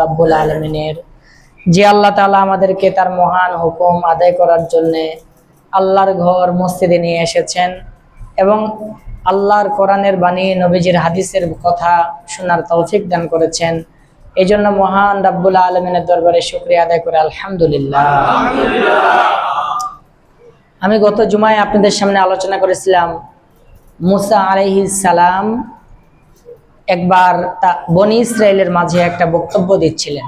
রাব্বুল আলামিনের যে আল্লাহ তাআলা আমাদেরকে তার মহান হুকুম আদায় করার জন্য আল্লাহর ঘর মসজিদে নিয়ে এসেছেন এবং আল্লাহর কোরআনের বাণী নবীজির হাদিসের কথা শোনার তৌফিক দান করেছেন। এই জন্য মহান রাব্বুল আলামিনের দরবারে শুকরিয়া আদায় করে আলহামদুলিল্লাহ। আমি গত জুমায় আপনাদের সামনে আলোচনা করেছিলাম মুসা আলাইহিস সালাম একবার বনি ইসরায়েলের মাঝে একটা বক্তব্য দিচ্ছিলেন।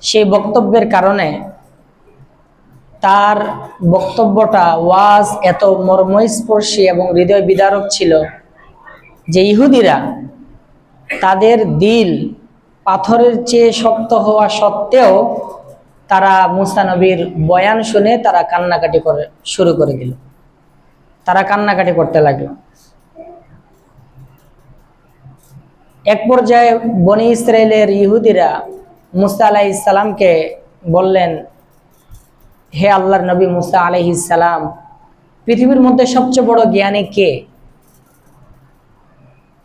সেই বক্তব্যের কারণে তার বক্তব্যটা ওয়াজ এত মর্মস্পর্শী এবং হৃদয় বিদারক ছিল যে ইহুদিরা তাদের দিল পাথরের চেয়ে শক্ত হওয়া সত্ত্বেও তারা মুসা নবীর বয়ান শুনে তারা কান্নাকাটি শুরু করে দিল। তারা কান্নাকাটি করতে লাগলো। এক পর্যায়ে বনি ইসরায়েলের ইহুদিরা মুসা আলাইহিস সালামকে বললেন, হে আল্লাহর নবী মুসা আলাইহিস সালাম, পৃথিবীর মধ্যে সবচেয়ে বড় জ্ঞানী কে?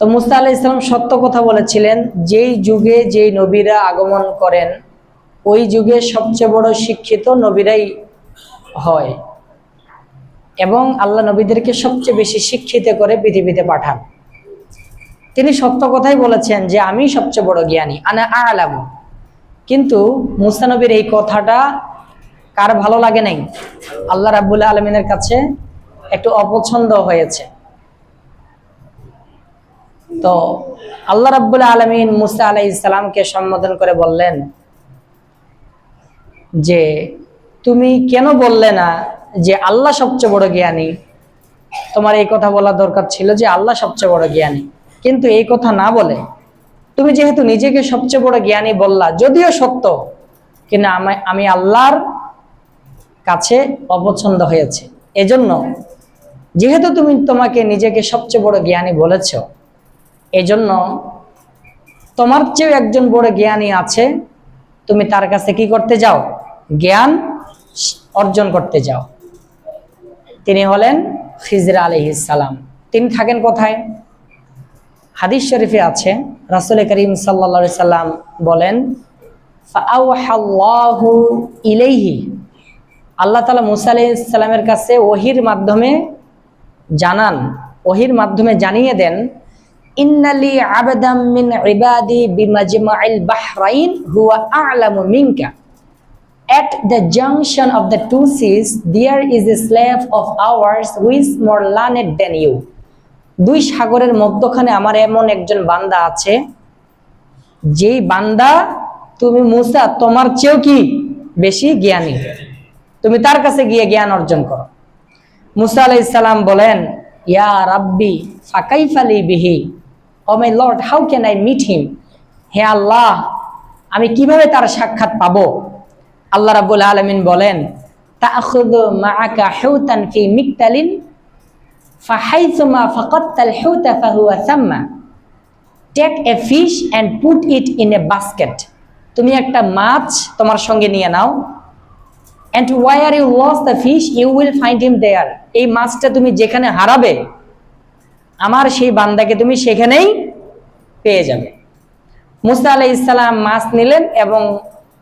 তো মুসা আলাইহিস সালাম সত্য কথা বলেছিলেন, যেই যুগে যেই নবীরা আগমন করেন ওই যুগে সবচেয়ে বড় শিক্ষিত নবীরাই হয় এবং আল্লাহ নবীদেরকে সবচেয়ে বেশি শিক্ষিত করে পৃথিবীতে পাঠান। তিনি সত্য কথাই বলেছেন যে আমি সবচেয়ে বড় জ্ঞানী, আনা আ'লামু। কিন্তু মুসা নবীর এই কথাটা কার ভালো লাগে নাই? আল্লাহ রাব্বুল আলামিনের কাছে একটু অপছন্দ হয়েছে। তো আল্লাহ রাব্বুল আলামিন মুসা আলাইহিস সালামকে সম্বোধন করে বললেন যে তুমি কেন বললে না যে আল্লাহ সবচেয়ে বড় জ্ঞানী? তোমার এই কথা বলা দরকার ছিল যে আল্লাহ সবচেয়ে বড় জ্ঞানী, কিন্তু এই কথা না বলে তুমি যেহেতু নিজেকে সবচেয়ে বড় জ্ঞানী বললা, যদিও সত্য, কিন্তু আমি আল্লাহর কাছে অপছন্দ হয়েছে। এজন্য যেহেতু তুমি তোমাকে নিজেকে সবচেয়ে বড় জ্ঞানী বলেছ, এজন্য তোমার চেয়েও একজন বড় জ্ঞানী আছে, তুমি তার কাছে কি করতে যাও? জ্ঞান অর্জন করতে যাও। তিনি হলেন খিজর আলাইহিস সালাম। তিনি থাকেন কোথায়? হাদিস শরীফে আছে, রাসূল করিম সাল্লাল্লাহু আলাইহি সাল্লাম বলেন, ফাআওহাল্লাহু ইলাইহি, আল্লাহ তাআলা মুসা আলাইহিস সালামের কাছে ওহীর মাধ্যমে জানিয়ে দেন, ইন্নালি আবদাম মিন ইবাদি বিমাজমাইল বাহরাইন হুয়া আ'লামু মিনকা। At the junction of the two seas there is a slave of ours who is more learned than you. দুই সাগরের মধ্যখানে আমার এমন একজন বান্দা আছে, যেই বান্দা তুমি মুসা তোমার চেয়েও কি বেশি জ্ঞানী, তুমি তার কাছে গিয়ে জ্ঞান অর্জন করো। মুসা আলাইহিস সালাম বলেন, ইয়া রাব্বি ফাকাইফা লি বিহি, oh my lord how can I meet him? হে আল্লাহ, আমি কিভাবে তার সাক্ষাৎ পাবো? আল্লাহ রাব্বুল আলামিন বলেন, তাআখুযু মাআকা হুতান ফি মিকতালিন ফাহাইসুমা ফাকাতাল হুতা ফাহুয়া সাম্মা। Take a fish and put it in a basket. তুমি একটা মাছ তোমার সঙ্গে নিয়ে নাও, and where you lost the fish you will find him there. এই মাছটা তুমি যেখানে হারাবে আমার সেই বান্দাকে তুমি সেখানেই পেয়ে যাবে। মুসা আলাইহিস সালাম মাছ নিলেন এবং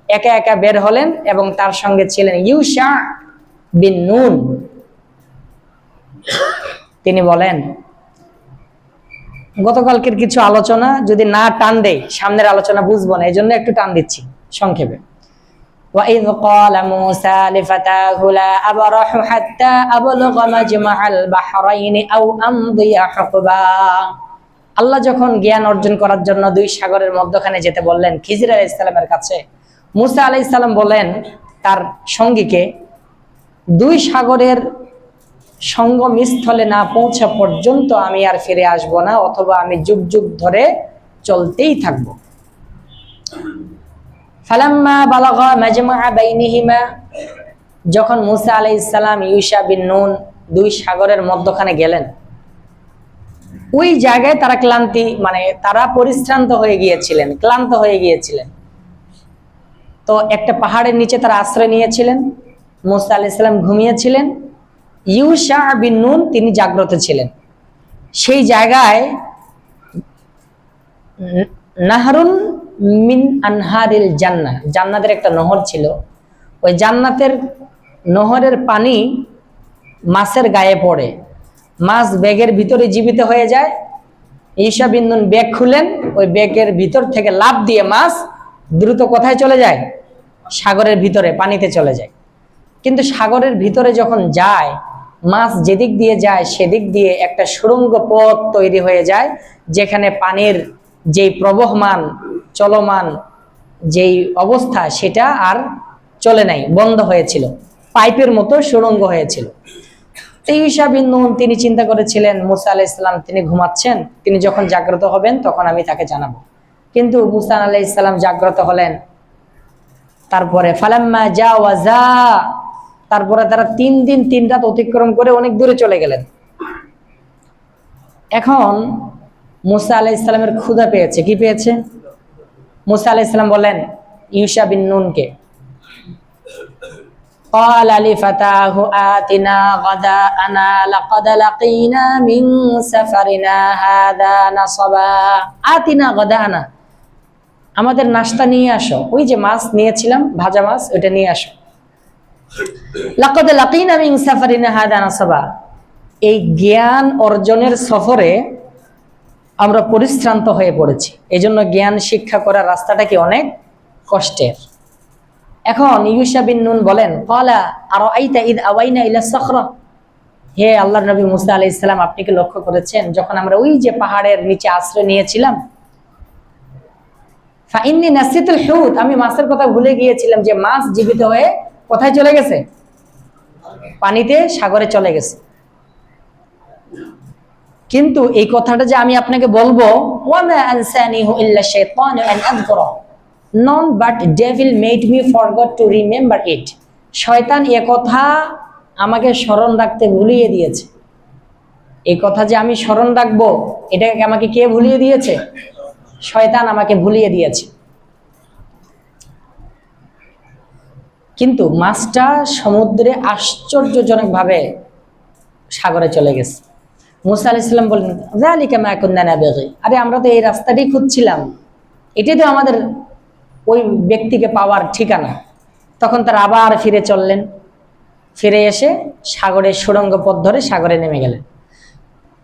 একা একা বের হলেন এবং তার সঙ্গে ছিলেন ইউশা বিন নুন। তিনি বলেন, গতকালকের কিছু আলোচনা যদি না টান দেই সামনের আলোচনা বুঝবো না, এই জন্য একটু টান দিচ্ছি সংক্ষেপে। وَإِذْ قَالَ مُوسَى لِفَتَاهُ لَا أَبْرَحُ حَتَّى أَبْلُغَ مَجْمَعَ الْبَحْرَيْنِ أَوْ أَمْضِيَ حُقْبًا। আল্লাহ যখন জ্ঞান অর্জন করার জন্য দুই সাগরের মধ্যখানে যেতে বললেন খিজর আলাইহিস সালামের কাছে, মুসা আলাইহিস সালাম বলেন তার সঙ্গীকে, দুই সাগরের সঙ্গম স্থলে না পৌঁছা পর্যন্ত আমি আর ফিরে আসব না, অথবা আমি যুগ যুগ ধরে চলতেই থাকব। ফালাম্মা বালাগা মাজমা বাইনিহিমা, যখন মুসা আলাইহিস সালাম ইউশা বিন নুন দুই সাগরের মধ্যখানে গেলেন, ওই জায়গায় তারা তারা পরিশ্রান্ত হয়ে গিয়েছিলেন, ক্লান্ত হয়ে গিয়েছিলেন। তো একটা পাহাড়ের নিচে তারা আশ্রয় নিয়েছিলেন। মুসা আলাইহিস সালাম ঘুমিয়েছিলেন, ইউশা বিন নুন তিনি জাগ্রত ছিলেন। সেই জায়গায় নাহরুন মিন আনহারিল জান্নাহ, জান্নাতের একটা নহর ছিল। ওই জান্নাতের নহরের পানি মাছের গায়ে পড়ে, মাছ ব্যাগের ভিতরে জীবিত হয়ে যায়। ঈসা বিন নুন ব্যাগ খুলেন, ওই ব্যাগের ভিতর থেকে লাফ দিয়ে মাছ দ্রুত কোথায় চলে যায়? সাগরের ভিতরে, পানিতে চলে যায়। কিন্তু সাগরের ভিতরে যখন যায়, মাছ যেদিক দিয়ে যায় সেদিক দিয়ে একটা সুড়ঙ্গ পথ তৈরি হয়ে যায়, যেখানে পানির যেই প্রবহমান চলমান যেই অবস্থা সেটা আর চলে নাই, বন্ধ হয়েছিল, পাইপের মতো সুড়ঙ্গ হয়েছিল। ঈসা বিন নুন তিনি চিন্তা করেছিলেন মুসা আলাইহিস সালাম তিনি ঘুমাচ্ছেন, তিনি যখন জাগ্রত হবেন তখন আমি তাকে জানাবো। কিন্তু মুসা আলাইহিস সালাম জাগ্রত হলেন। তারপরে ফালাম্মা জাওয়াজা, তারপরে তারা 3 দিন 3 রাত অতিক্রম করে অনেক দূরে চলে গেলেন। এখন মুসা আলাইহিস সালামের ক্ষুধা পেয়েছে। কি পেয়েছে? মুসা আলাইহিস সালাম বলেন ঈসা বিন নুনকে, قال لفتاه آتنا غداءنا لقد لقينا من سفرنا هذا نصبا آتنا غداءنا, আমাদের নাস্তা নিয়ে আসো, ওই যে মাছ নিয়েছিলাম ভাজা মাছ ওটা নিয়ে আসো। লাকাদ লাকিনা মিন সাফারিনা হাদা নাসাবা, এই জ্ঞান অর্জনের সফরে আমরা পরিশ্রান্ত হয়ে পড়েছি, এজন্য জ্ঞান শিক্ষা করার রাস্তাটা কি অনেক কষ্টের। এখন ঈসা বিন নুন বলেন ক্বালা আরাআইতা ইদ আওয়াইনা ইলা সাখরা, হে আল্লাহর নবী মুসা আলাইহিস সালাম আপনি কি লক্ষ্য করেছেন যখন আমরা ওই যে পাহাড়ের নিচে আশ্রয় নিয়েছিলাম, ফাইন্নী নাসিতুল হুত, আমি মাছের কথা ভুলে গিয়েছিলাম যে মাছ জীবিত হয়ে কোথায় চলে গেছে? পানিতে, সাগরে চলে গেছে। কিন্তু এই কথাটা যে আমি আপনাকে বলবো, ওয়ামা আনসানিহু ইল্লা শাইতানু আন আযকুরা, none but devil made me forgot to remember it, শয়তান এ কথা আমাকে স্মরণ রাখতে ভুলিয়ে দিয়েছে। এই কথা যে আমি স্মরণ রাখবো এটাকে আমাকে কে ভুলিয়ে দিয়েছে? শয়তান আমাকে ভুলিয়ে দিয়েছে। কিন্তু মাছটা সমুদ্রে আশ্চর্যজনকভাবে সাগরে চলে গেছে। মুসা আলাইহিস সালাম বললেন যালিকা মা কুননা নাবগি, আরে আমরা তো এই রাস্তাটাই খুঁজছিলাম, এটাই তো আমাদের ওই ব্যক্তিকে পাওয়ার ঠিকানা। তখন তারা আবার ফিরে চললেন, ফিরে এসে সাগরের সুড়ঙ্গ পথ ধরে সাগরে নেমে গেলেন।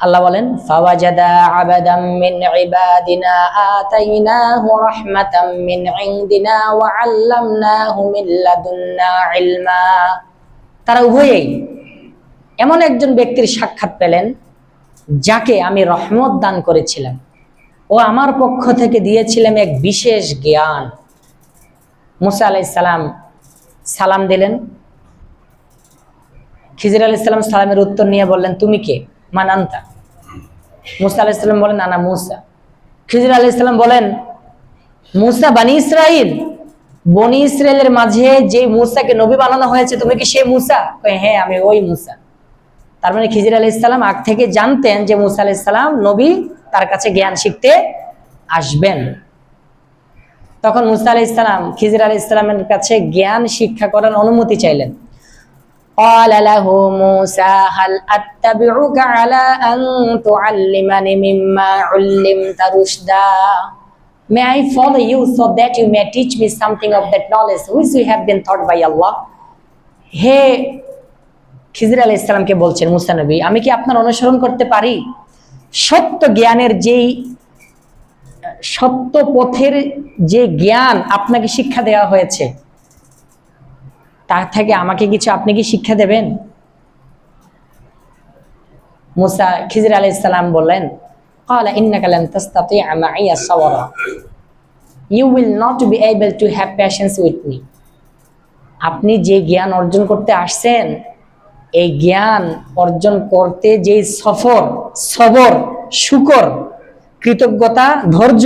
আল্লাহ বলেন ফাওয়াজাদা আবাদাম মিন ইবাদিনা আতাইনাহু রাহমাতাম মিন ইনদিনা ওয়া আল্লামনাহু মিন লাদুন্না ইলমা, তারা উভয়েই এমন একজন ব্যক্তির সাক্ষাৎ পেলেন যাকে আমি রহমত দান করেছিলাম, ও আমার পক্ষ থেকে দিয়েছিলাম এক বিশেষ জ্ঞান। মুসা আলাইহিস সালাম সালাম দিলেন। খিজির আলাইহিস সালাম সালামের উত্তর নিয়ে বললেন তুমি কে? মান আনতা? মুসা আলাইহিস সালাম বলেন আনা মুসা। খিজির আলাইহিস সালাম বলেন মুসা বনি ইসরাইল, বনি ইসরাইলের মাঝে যে মুসাকে নবী বানানো হয়েছে তুমি কি সেই মুসা? হ্যাঁ আমি ওই মুসা। তার মানে খিজির আলাইহিস সালাম আগ থেকে জানতেন যে মুসা আলাইহিস সালাম নবী, তার কাছে জ্ঞান শিখতে আসবেন। তখন মুসা আলাইহিস সালাম খিজির আলাইহিস সালামের কাছে জ্ঞান শিক্ষা করার অনুমতি চাইলেন। قال له موسى هل أتبعك على أن تعلمني مما علمت رشدا, may I follow you so that you may teach me something of that knowledge which you have been taught by Allah? হে খিজির আলাইহিস সালামকে বলছেন মুসা নবী আমি কি আপনার অনুসরণ করতে পারি? সত্য জ্ঞানের যেই সত্য পথের যে জ্ঞান আপনাকে শিক্ষা দেওয়া হয়েছে তা থেকে আমাকে কিছু আপনি কি শিক্ষা দেবেন? মুসা খিজির আলাইহিস সালাম বললেন ক্বালা ইন্নাকা লান তাসতাতিআ মাইয়া সাওয়ারা, you will not be able to have patience with me. আপনি যে জ্ঞান অর্জন করতে আসছেন এই জ্ঞান অর্জন করতে যে সফর, সবর, শুকর, কৃতজ্ঞতা, ধৈর্য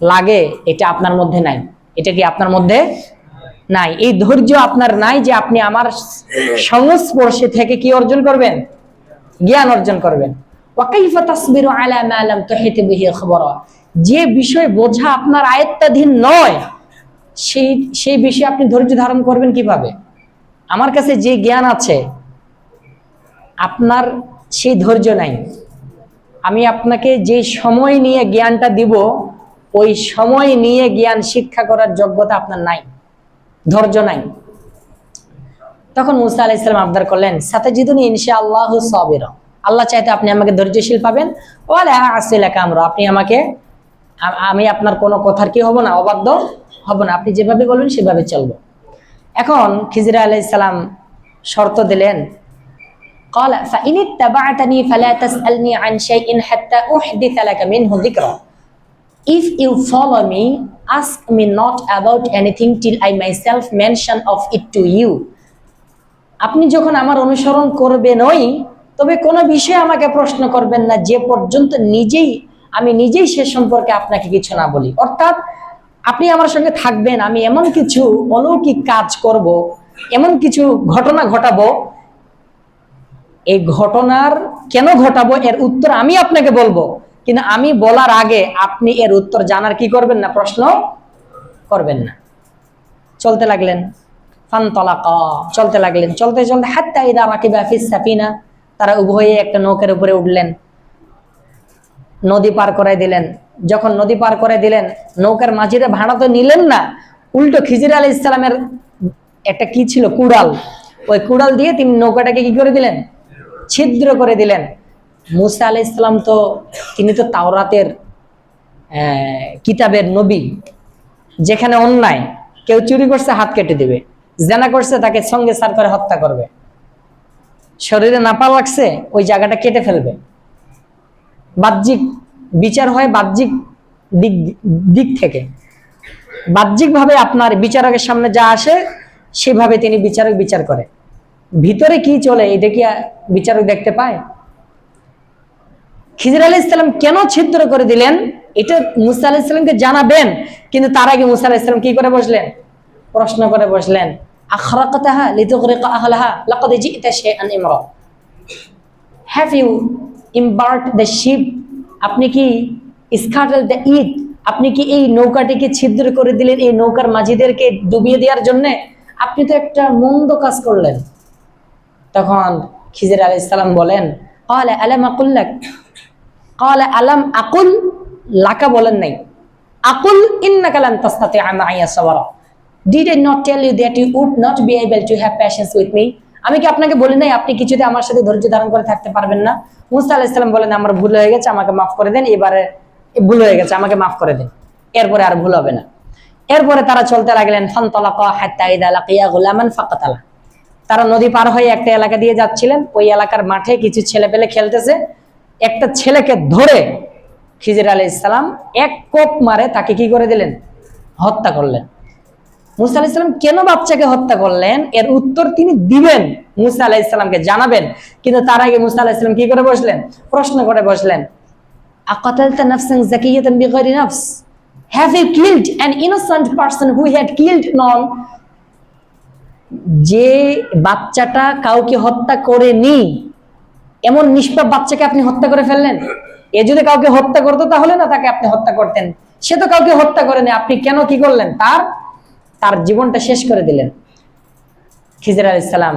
লাগে এটা আপনার মধ্যে নাই। এটা কি আপনার মধ্যে নাই? এই ধৈর্য আপনার নাই যে আপনি আমার সংস্পর্শে থেকে কি অর্জন করবেন? জ্ঞান অর্জন করবেন। ওয়া কাইফা তাসবিরু আলা মা লাম তুহিত বিহি খবরা, যে বিষয় বোঝা আপনার আয়ত্তাধীন নয় সেই বিষয়ে আপনি ধৈর্য ধারণ করবেন কিভাবে? আমার কাছে যে জ্ঞান আছে আপনার সেই ধৈর্য নাই। আমি আপনাকে যে সময় নিয়ে জ্ঞানটা দিব ওই সময় নিয়ে জ্ঞান শিক্ষা করার যোগ্যতা আপনার নাই, ধৈর্য নাই। তখন মুসা আলাইহিস সালাম আবদার করলেন, সাতাজিদুনি ইনশাআল্লাহু সাবিরা, আল্লাহ চাইতে আপনি আমাকে ধৈর্যশীল পাবেন। ওয়ালা আসিলাকা আমরা, আমি আপনার কোনো কথার কি হব না, অবাধ্য হব না, আপনি যেভাবে বলবেন সেভাবে চলবো। এখন খিজির আলাইহিস সালাম শর্ত দিলেন, قال فإن اتبعتني فلا تسألني عن شيء حتى أحدث لك منه ذكرا. If you follow me, ask me not about anything till I myself mention of it to you. আপনি যখন আমার অনুসরণ করবেনই, তবে কোনো বিষয়ে আমাকে প্রশ্ন করবেন না যে পর্যন্ত আমি নিজেই সে সম্পর্কে আপনাকে কিছু না বলি। অর্থাৎ আপনি আমার সঙ্গে থাকবেন, আমি এমন কিছু অলৌকিক কাজ করব, এমন কিছু ঘটনা ঘটাবো, এই ঘটনার কেন ঘটাবো এর উত্তর আমি আপনাকে বলবো, কিন্তু আমি বলার আগে আপনি এর উত্তর জানার কি করবেন না, প্রশ্ন করবেন না। চলতে লাগলেন, ফানতালাকা, চলতে লাগলেন, চলতে চলতে হাত্তা ইযা রাকিবা ফিস সাফিনা, তারা উভয়ে একটা নৌকার উপরে উঠলেন, নদী পার করে দিলেন। যখন নদী পার করে দিলেন, নৌকার মাঝিরা ভাড়া তো নিলেন না, উল্টো খিজির আলাইহিস সালামের একটা কি ছিল, কুড়াল, ওই কুড়াল দিয়ে তিনি নৌকাটাকে কি করে দিলেন, ছিদ্র করে দিলেন। মুসা আলাইহিস সালাম তো তিনি তো তাওরাতের কিতাবের নবী, যেখানে অন্যায়, কেউ চুরি করছে হাত কেটে দিবে, জেনা করছে তাকে সঙ্গে সার করে হত্যা করবে, শরীরে নাপা লাগছে ওই জায়গাটা কেটে ফেলবে। বাহ্যিক বিচার হয় বাহ্যিক দিক থেকে, বাহ্যিকভাবে আপনার বিচারকের সামনে যা আসে সেভাবে তিনি বিচার করে, ভিতরে কি চলে এটা কি বিচারক দেখতে পায়? খিজির আলাইহিস সালাম কেন ছিদ্র করে দিলেন এটা মুসা আলাইহিস সালামকে জানাবেন, কিন্তু তার আগে মুসা আলাইহিস সালাম কি করে বসলেন, প্রশ্ন করে বসলেন, আখরাকতাহা লিতুগরিকা আহলাহা লাকাদ জি'তা শাইআন ইমরা, have you embarked the ship, আপনি কি scattered the it, আপনি কি এই নৌকাটিকে ছিদ্র করে দিলেন এই নৌকার মাঝিদেরকে ডুবিয়ে দেওয়ার জন্য? আপনি তো একটা মন্দ কাজ করলেন। তখন খিজির আলাইহিস সালাম বলেন, ক্বালা আলাম আকুল লাক, ক্বালা আলাম আকুল লাকা বলেন নাই, আকুল ইন্নাকা লান তাসতাতি'a মা'িয়া সাবরা, did I not tell you that you would not be able to have patience with me? আমি কি আপনাকে বলি নাই আপনি কিছুতে আমার সাথে ধৈর্য ধারণ করে থাকতে পারবেন না? মুসা আলাইহিস সালাম বলেন, আমার ভুল হয়ে গেছে, আমাকে মাফ করে দেন, এবারে ভুল হয়ে গেছে, আমাকে মাফ করে দেন, এরপরে আর ভুল হবে না। এরপরে তারা চলতে লাগলেন, ফানতালাকা হাত্তা ইযা লাকিয়া গুলামান ফাকাতালা, তারা নদী পার হয়ে একটা এলাকা দিয়ে যাচ্ছিলেন, ওই এলাকার মাঠে কিছু ছেলে পেলে খেলতেছে, একটা ছেলেকে ধরে খিজির আলাইহিস সালাম এক কোপ মারে তাকে কি করে দিলেন, হত্যা করলেন। মুসা আলাইহিস সালাম কেন বাচ্চাকে হত্যা করলেন এর উত্তর তিনি দিবেন, মুসা আলাইহিস সালামকে জানাবেন, কিন্তু তার আগে মুসা আলাইহিস সালাম কি করে বসলেন, প্রশ্ন করে বসলেন, আকাতালতা নাফসান যাকিয়াতান বিগাইরি নাফস, have you killed an innocent person who had killed none, যে বাচ্চাটা কাউকে হত্যা করেনি এমন নিষ্পাপ বাচ্চাকে আপনি হত্যা করে ফেললেন। এ যদি কাউকে হত্যা করতো তাহলে না তাকে আপনি হত্যা করতেন, সে তো কাউকে হত্যা করেনি, আপনি কেন কি করলেন, তার জীবনটা শেষ করে দিলেন। খিজির আলাইহিস সালাম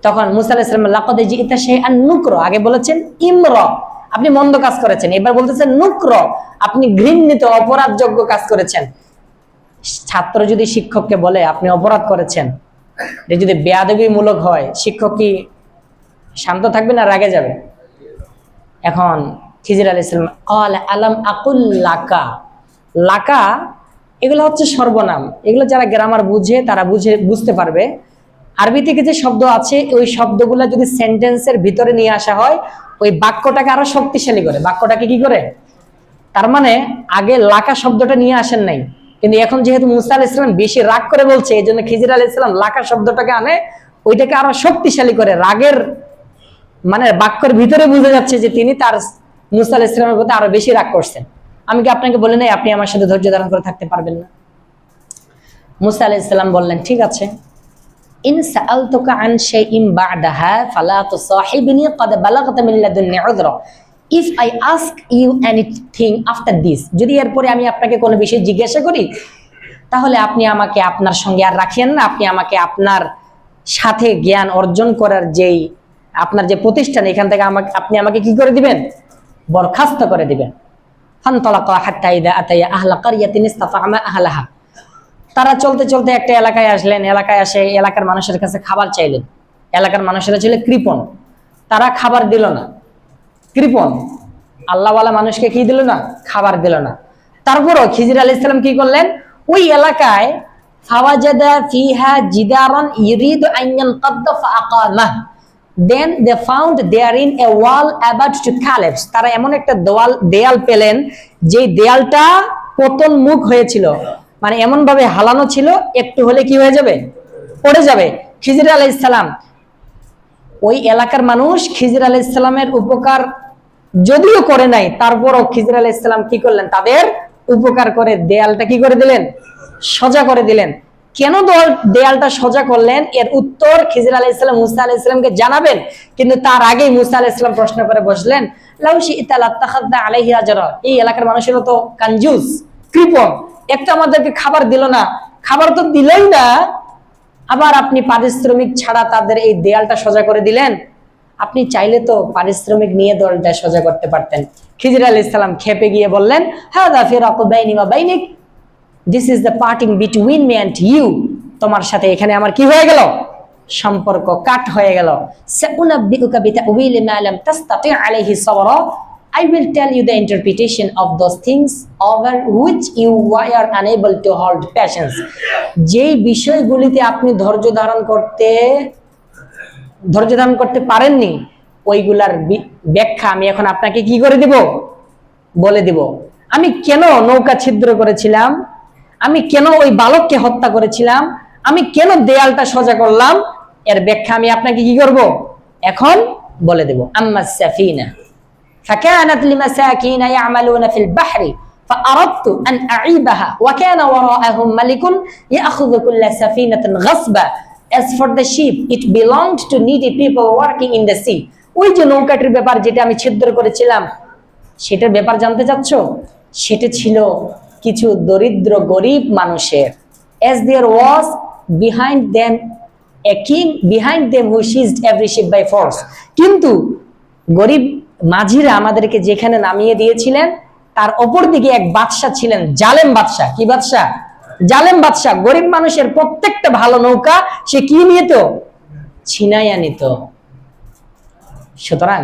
তখন মুসা আলাইহিস সালাম লাকাদ জি'তা শাইআন নুকরা, আগে বলেছেন ইমরা, আপনি মন্দ কাজ করেছেন, এবার বলতেছেন নুকরা, আপনি ঘৃণিত অপরাধযোগ্য কাজ করেছেন। ছাত্র যদি শিক্ষককে বলে আপনি অপরাধ করেছেন, এটা যদি বেয়াদবিমূলক হয়, শিক্ষক কি শান্ত থাকবে না রাগে যাবে? এখন খিজির আলাইহিস সালাম ক্বালা আলাম আকুল লাকা, লাকা এগুলো হচ্ছে সর্বনাম, এগুলো যারা গ্রামার বুঝে তারা বুঝতে পারবে। আরবি থেকে যে শব্দ আছে ওই শব্দগুলো যদি সেন্টেন্সের ভিতরে নিয়ে আসা হয় ওই বাক্যটাকে আরো শক্তিশালী করে, বাক্যটাকে কি করে, তার মানে আগে লাকা শব্দটা নিয়ে আসেন নাই, কিন্তু এখন যেহেতু মুসা আলাইহিস সালাম বেশি রাগ করে বলছে এই জন্য খিজির আলাইহিস সালাম লাকা শব্দটাকে আনে, ওইটাকে আরো শক্তিশালী করে, রাগের মানে বাক্যের ভিতরে বোঝা যাচ্ছে যে তিনি তার মুসা আলাইহিস সালামের প্রতি আরো বেশি রাগ করছেন। আমি কি আপনাকে বলি নাই আপনি আমার সাথে ধৈর্য ধারণ করে থাকতে পারবেন না? মুসা আলাইহিস সালাম বললেন, ঠিক আছে, ইন সাআলতুকা আন শাইইন বা'দাহা ফালা তুসাহিবনি ক্বাদ বালাগতা মিন লাদুন্নি উযরা, if I ask you anything after this, যদি এরপরে আমি আপনাকে কোনো বিষয় জিজ্ঞাসা করি তাহলে আপনি আমাকে আপনার সঙ্গে আর রাখিয়েন না, আপনি আমাকে আপনার সাথে জ্ঞান অর্জন করার যেই আপনার যে প্রতিষ্ঠান এখান থেকে আপনি আমাকে কি করে দিবেন, বরখাস্ত করে দিবেন। ফানতালাকা হাত্তা ইযা আতায়া আহলা কারইয়াতিন ইসতাতা'মা আহলাহা। তারা চলতে চলতে একটা এলাকায় আসলেন, এলাকায় এসে এলাকার মানুষের কাছে খাবার চাইলেন। এলাকার মানুষেরা ছিল কৃপণ, তারা খাবার দিল না। কৃপণ আল্লাহওয়ালা মানুষকে কি দিল না? খাবার দিল না। তারপরও খিজির আলাইহিস সালাম কি করলেন? ওই এলাকায় ফাওয়াজাদা ফিহা জিদারান ইরিদু আন ইয়ানকাদ্দা ফাআকামাহ, then they found therein a wall about to collapse। তারা এমন একটা দেয়াল পেলেন যে দেয়ালটা পতন মুখ হয়েছিল, মানে এমন ভাবে হালানো ছিল একটু হলে কি হয়ে যাবে? পড়ে যাবে। খিজির আলাইহিস সালাম, ওই এলাকার মানুষ খিজির আলাইহিস সালামের উপকার যদিও করে নাই, তারপরও খিজির আলাইহিস সালাম কি করলেন? তাদের উপকার করে দেয়ালটা কি করে দিলেন? সোজা করে দিলেন। কেন দেয়ালটা সোজা করলেন এর উত্তর খিজির আলাইহিস সালাম মুসা আলাইহিস সালামকে জানাবেন, কিন্তু তার আগেই মুসা আলাইহিস সালাম প্রশ্ন করে বসলেন, লাউ শি'তা লাত্তাখাযা আলাইহি আজরা। এই এলাকার মানুষের তো কনজুস, কৃপণ, একটা আমাদেরকে খাবার দিল না, খাবার তো দিলেই না, আবার আপনি পারিশ্রমিক ছাড়া তাদের এই দেয়ালটা সোজা করে দিলেন। আপনি চাইলে তো পারিশ্রমিক নিয়ে দেয়ালটা সোজা করতে পারতেন। খিজির আলাইহিস সালাম খেপে গিয়ে বললেন, হাযা ফিরাকু বাইনি ওয়া বাইনিক, this is the parting between me and you. তোমার সাথে এখানে আমার কি হয়ে গেল? সম্পর্ক কাট হয়ে গেল। সাউনাব্বিউকা বিতাউইলি মা লাম তাসতাতি আলাইহি সাবরা, I will tell you the interpretation of those things over which you were unable to hold patience। যেই বিষয়গুলিতে আপনি ধৈর্য ধারণ করতে পারেননি, ওইগুলার ব্যাখ্যা আমি এখন আপনাকে কি করে দিব? বলে দিব। আমি কেন নৌকা ছিদ্র করেছিলাম, আমি কেন ওই বালককে হত্যা করেছিলাম, আমি কেন দেয়ালটা সোজা করলাম, এর ব্যাখ্যা আমি আপনাকে কি করব? এখন বলে দেব। আম্মাস Safina فكانت لمساكين يعملون في البحر فأردت أن أعيبها وكان وراءهم ملك يأخذ كل سفينة غصبا। As for the ship, it belonged to needy people working in the sea। ওই যে নৌকাটির ব্যাপার যেটা আমি ছিদ্র করেছিলাম, সেটার ব্যাপার জানতে চাচ্ছ? সেটা ছিল কিছু দরিদ্র গরিব মানুষের। As there was behind them a king behind them who seized every ship by force। কিন্তু গরিব মাঝিরা আমাদেরকে যেখানে নামিয়ে দিয়েছিলেন তার অপর দিকে এক বাদশা ছিলেন, জালেম বাদশা। কি বাদশা? জালেম বাদশা। গরিব মানুষের প্রত্যেকটা ভালো নৌকা সে কি নিত? ছিনাইয়া নিত। সুতরাং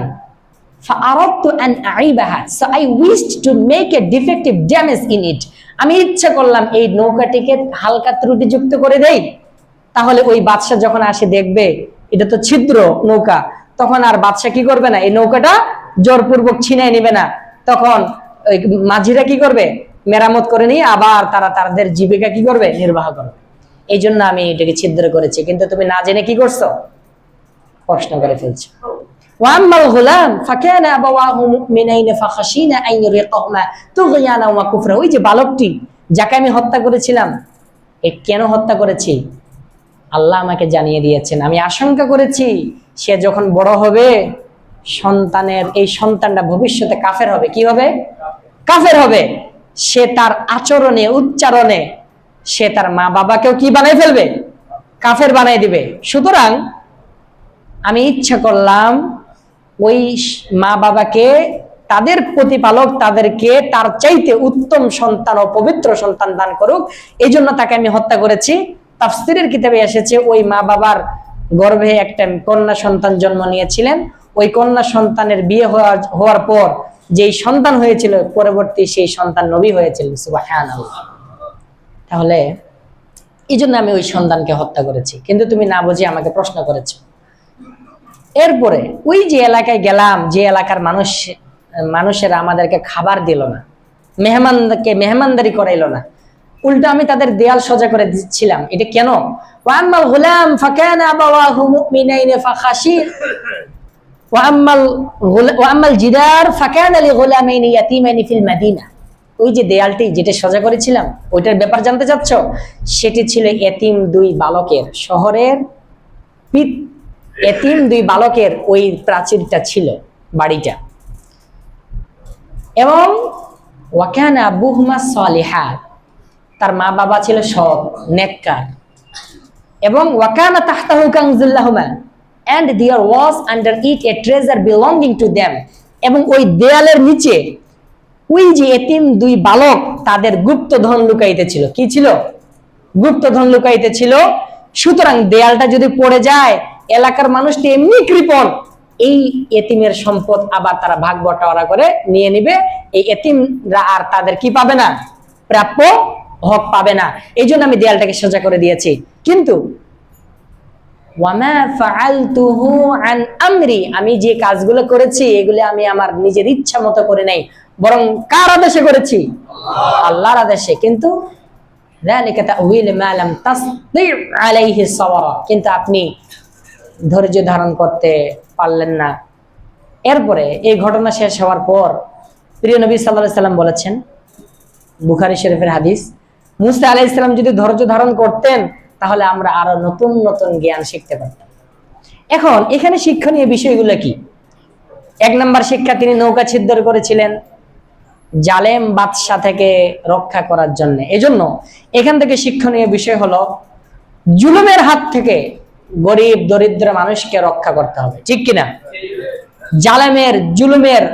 فأردت أن أعيبها so I wished to make a defective damage in it। আমি ইচ্ছা করলাম এই নৌকাটিকে হালকা ত্রুটিযুক্ত করে দেই, তাহলে ওই বাদশা যখন আসে দেখবে এটা তো ছিদ্র নৌকা, তখন আর বাদশা কি করবে না, এই নৌকাটা জোরপূর্বক ছিনাই নেবে না। তখন ওই মাঝিরা কি করবে? মেরামত করে নিয়ে আবার তারা তাদের জীবিকা কি করবে? নির্বাহ করবে। এই জন্য আমি এটাকে ছিদ্র করেছি, কিন্তু তুমি না জেনে কি করছো? প্রশ্ন করে ফেলছো। ওয়াম্মাল গুলাম ফাকানা আবাওয়াহু মুমিনাইন ফাখাশিনা আন ইউরিকাহুমা তুগয়ানা ওয়া কুফরা। ওই যে বালকটি যাকে আমি হত্যা করেছিলাম, কেন হত্যা করেছি আল্লাহ আমাকে জানিয়ে দিয়েছেন। আমি আশঙ্কা করেছি সে যখন বড় হবে এই সন্তানটা ভবিষ্যতে কাফের হবে। কি হবে? কাফের হবে। সে তার আচরণে উচ্চারণে সে তার মা বাবাকেও কি বানাই ফেলবে? কাফের বানাই দিবে। সুতরাং আমি ইচ্ছা করলাম ওই মা বাবাকে, তাদের প্রতিপালক তাদেরকে তার চাইতে উত্তম সন্তান ও পবিত্র সন্তান দান করুক, এই জন্য তাকে আমি হত্যা করেছি। তাফসীরের কিতাবে এসেছে ওই মা বাবার গর্ভে একটা কন্যা সন্তান জন্ম নিয়েছিলেন। ওই কন্যা সন্তানের বিয়ে হওয়ার পর যেই সন্তান হয়েছিল, পরবর্তী সেই সন্তান নবী হয়েছিল। সুবহানাল্লাহ। তাহলে এই জন্য আমি ওই সন্তানকে হত্যা করেছি, কিন্তু তুমি না বুঝে আমাকে প্রশ্ন করেছো। এরপরে ওই যে এলাকায় গেলাম, যে এলাকার মানুষেরা আমাদেরকে খাবার দিল না, মেহমানদারি করাইলো না, উল্টো আমি তাদের দেয়াল সোজা করে দিচ্ছিলাম। এটা কেন? ওয়াম্মাল গুলাম ফাকানা আবাওয়াহু মুমিনাইন ফাখাশিন ওয়াম্মাল জিদার ফাকানা লিগুলামাইন ইয়াতীমাইন ফিল মাদিনা। ওই যে দেয়ালটি যেটা সোজা করেছিলাম, ওইটার ব্যাপার জানতে চাচ্ছ? সেটি ছিল এতিম দুই বালকের, শহরের এতিম দুই বালকের ওই প্রাচীরটা ছিল, বাড়িটা। এবং ওয়াকানা আবুহুমা সালিহা, তার মা বাবা ছিল সৎ নেককার। এবং ওয়াকানা তাহতাহু কানজুল লাহুমা and there was under it a treasure belonging to them। এবং ওই দেয়ালের নিচে ওই যে এতিম দুই বালক, তাদের গুপ্তধন লুকাইতে ছিল। কি ছিল? গুপ্তধন লুকাইতে ছিল। সুতরাং দেয়ালটা যদি পড়ে যায়, এলাকার মানুষ তো এমনি কৃপণ, এই এতিমের সম্পদ আবার তারা ভাগ বটাওয়ারা করে নিয়ে নিবে। এই এতিমরা আর তাদের কি পাবে না? প্রাপ্য হক পাবে না। এই জন্য আমি দেয়ালটাকে সোজা করে দিয়েছি। কিন্তু ওয়ামা ফাআলতুহু আন আমরি, আমি যে কাজগুলো করেছি এগুলো আমি আমার নিজের ইচ্ছা মতো করে নাই, বরং কার আদেশে করেছি? আল্লাহর আদেশে। কিন্তু যালিকা তাউইল মা লাম তাসতি আলাইহি সাবরা, কিন্তু আপনি ধৈর্য ধারণ করতে পারলেন না। এরপরে এই ঘটনা শেষ হওয়ার পর প্রিয় নবী সাল্লাল্লাহু আলাইহি সাল্লাম বলেছেন, বুখারী শরীফের হাদিস, মুসা আলাইহিস সালাম যদি ধৈর্য ধারণ করতেন তাহলে আমরা আরো নতুন নতুন জ্ঞান শিখতে পারতাম। এখন এখানে শিক্ষণীয় বিষয়গুলো কি? এক নম্বর শিক্ষা, তিনি নৌকা ছিদ্র করেছিলেন জালেম বাদশা থেকে রক্ষা করার জন্য। এজন্য এখান থেকে শিক্ষণীয় বিষয় হলো জুলুমের হাত থেকে গরিব দরিদ্র মানুষকে রক্ষা করতে হবে, ঠিক কিনা? জালেমের জুলুমের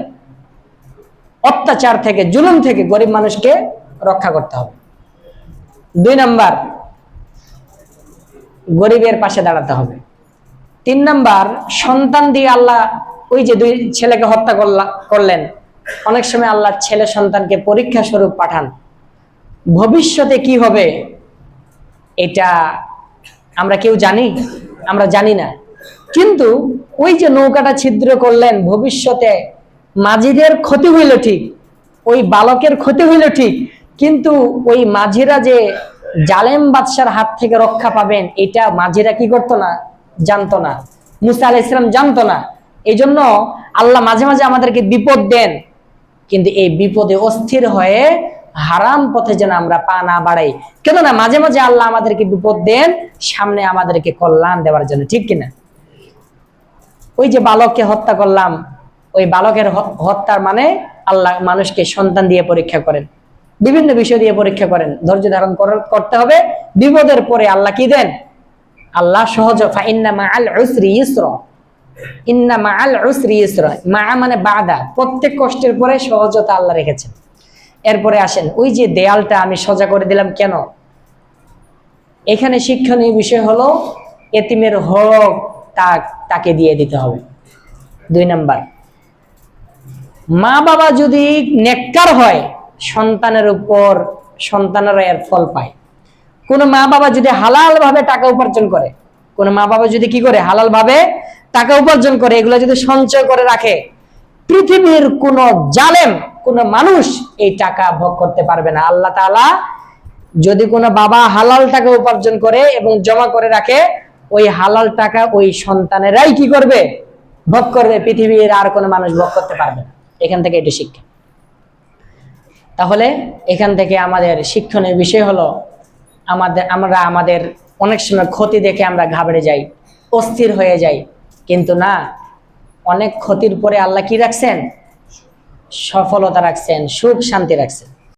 অত্যাচার থেকে, জুলুম থেকে গরিব মানুষকে রক্ষা করতে হবে। দুই নাম্বার, গরিবের পাশে দাঁড়াতে হবে। তিন নাম্বার, সন্তান দিয়ে আল্লাহ ওই যে দুই ছেলেকে হত্যা করলেন, অনেক সময় আল্লাহ ছেলে সন্তানকে পরীক্ষা স্বরূপ পাঠান। ভবিষ্যতে কি হবে এটা আমরা কেউ জানি? আমরা জানি না। কিন্তু ওই যে নৌকাটা ছিদ্র করলেন, ভবিষ্যতে মাঝিদের ক্ষতি হইল ঠিক, ওই বালকের ক্ষতি হইল ঠিক, কিন্তু ওই মাঝিরা যে জালেম বাদশার হাত থেকে রক্ষা পাবেন এটা মাঝিরা কি করতো না? জানতো না। মুসা আলাইহিস সালাম জানতো না। এই জন্য আল্লাহ মাঝে মাঝে আমাদেরকে বিপদ দেন, কিন্তু এই বিপদে অস্থির হয়ে হারাম পথে যেন আমরা পা না বাড়াই। কেননা মাঝে মাঝে আল্লাহ আমাদেরকে বিপদ দেন সামনে আমাদেরকে কল্যাণ দেওয়ার জন্য, ঠিক কিনা? ওই যে বালককে হত্যা করলাম, ওই বালকের হত্যার মানে আল্লাহ মানুষকে সন্তান দিয়ে পরীক্ষা করেন, বিভিন্ন বিষয় দিয়ে পরীক্ষা করেন। ধৈর্য ধারণ করতে হবে। বিপদের পরে আল্লাহ কি দেন? আল্লাহ সহজ, ইন্না মাআল উসরি ইউসরা, ইন্না মাআল উসরি ইউসরা, মা মানে বাদা, প্রত্যেক কষ্টের পরে সহজতা আল্লাহ রেখেছেন। এরপরে আসেন, ওই যে দেয়ালটা আমি সোজা করে দিলাম কেন? এখানে শিক্ষণীয় বিষয় হলো এতিমের হক তাকে দিয়ে দিতে হবে। দুই নাম্বার, মা বাবা যদি নেককার হয় সন্তানের উপর সন্তানেরা এর ফল পায়। কোন মা বাবা যদি হালাল ভাবে টাকা উপার্জন করে, কোন মা বাবা যদি কি করে? হালাল ভাবে টাকা উপার্জন করে, এগুলো যদি সঞ্চয় করে রাখে, পৃথিবীর কোন জালেম, কোন মানুষ এই টাকা ভোগ করতে পারবে না। আল্লাহ তাআলা যদি কোনো বাবা হালাল টাকা উপার্জন করে এবং জমা করে রাখে, ওই হালাল টাকা ওই সন্তানেরাই কি করবে? ভোগ করবে। পৃথিবীর আর কোনো মানুষ ভোগ করতে পারবে না। এখান থেকে এটি শিক্ষা। তাহলে এখান থেকে আমাদের শিক্ষণীয় বিষয় হলো, আমরা আমাদের অনেক সময় ক্ষতি দেখে আমরা ঘাবড়ে যাই, অস্থির হয়ে যাই, কিন্তু না, অনেক ক্ষতির পরে আল্লাহ কি রাখছেন? সফলতা রাখছেন, সুখ শান্তি রাখছেন।